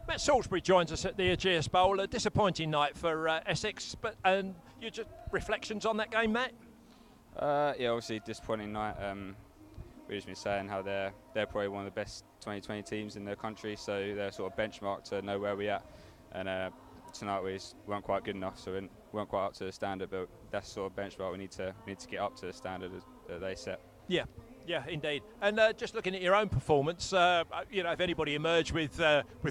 Matt Salisbury joins us at the Ageas Bowl. A disappointing night for Essex, and you just reflections on that game, Matt? Yeah, obviously disappointing night. We've just been saying how they're probably one of the best 2020 teams in the country, so they're sort of benchmark to know where we're at. And tonight we just weren't quite good enough, so we weren't quite up to the standard. But that's sort of benchmark we need to get up to the standard that they set. Yeah, indeed. And just looking at your own performance, if anybody emerged with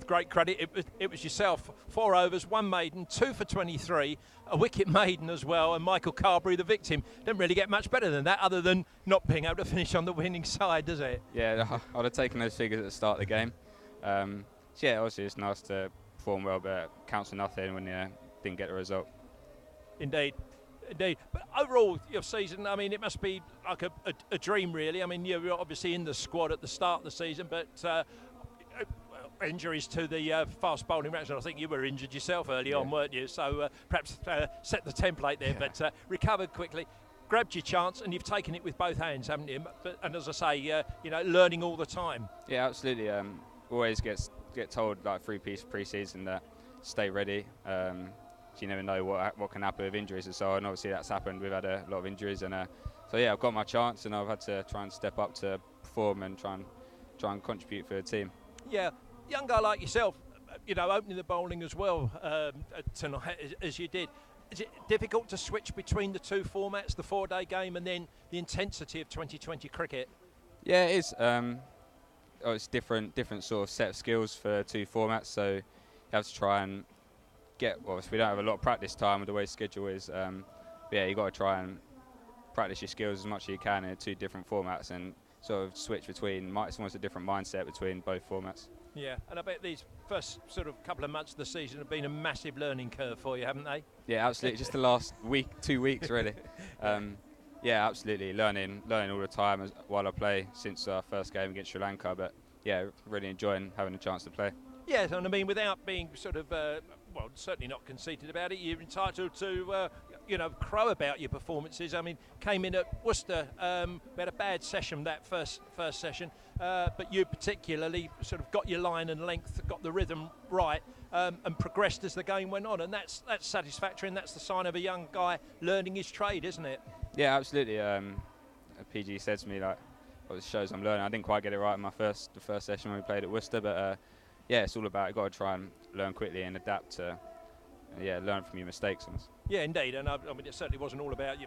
great credit, it was yourself. 4 overs, 1 maiden, 2 for 23, a wicket maiden as well, and Michael Carberry, the victim. Didn't really get much better than that, other than not being able to finish on the winning side, does it? Yeah, I'd have taken those figures at the start of the game. So yeah, obviously it's nice to perform well, but it counts for nothing when you didn't get the result. Indeed. But overall, your season, I mean, it must be like a dream, really. I mean, you're obviously in the squad at the start of the season, but injuries to the fast bowling ranks, and I think you were injured yourself early on, weren't you? So perhaps set the template there, but recovered quickly, grabbed your chance, and you've taken it with both hands, haven't you? And as I say, learning all the time. Yeah, absolutely. Always get told like through pre-season that stay ready. You never know what can happen with injuries and so on. Obviously that's happened. We've had a lot of injuries, and so yeah, I've got my chance, and I've had to try and step up to perform and try and contribute for the team. Yeah, young guy like yourself, opening the bowling as well tonight as you did. Is it difficult to switch between the two formats, the 4-day game and then the intensity of 2020 cricket? Yeah, it is. It's different sort of set of skills for 2 formats, so you have to try and we don't have a lot of practice time with the way the schedule is. But yeah, you've got to try and practice your skills as much as you can in 2 different formats, and sort of switch between. It's almost a different mindset between both formats. Yeah, and I bet these first sort of couple of months of the season have been a massive learning curve for you, haven't they? Yeah, absolutely. Just the last 2 weeks, really. Yeah, absolutely. Learning all the time while I play since our first game against Sri Lanka. But yeah, really enjoying having a chance to play. Yes, and I mean, without being sort of, certainly not conceited about it, you're entitled to, crow about your performances. I mean, came in at Worcester, we had a bad session that first session, but you particularly sort of got your line and length, got the rhythm right, and progressed as the game went on, and that's satisfactory, and that's the sign of a young guy learning his trade, isn't it? Yeah, absolutely. PG said to me, like, well, it shows I'm learning. I didn't quite get it right in the first session when we played at Worcester, but yeah, it's all about you've got to try and learn quickly and adapt to, learn from your mistakes. Yeah, indeed, and I mean, it certainly wasn't all about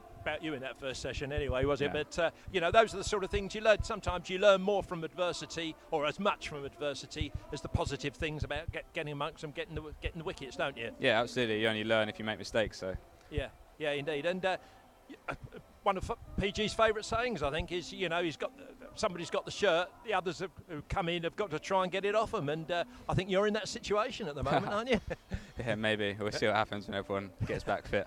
you in that first session anyway, was it? Yeah. But, those are the sort of things you learn. Sometimes you learn more from adversity, or as much from adversity, as the positive things about getting amongst them, getting the wickets, don't you? Yeah, absolutely. You only learn if you make mistakes, so. Yeah, indeed. And one of PG's favourite sayings, I think, is, somebody's got the shirt, the others who come in have got to try and get it off them, and I think you're in that situation at the moment, aren't you? Yeah, maybe. We'll see what happens when everyone gets back fit.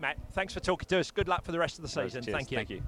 Matt, thanks for talking to us. Good luck for the rest of the season. Cheers. Thank you. Thank you.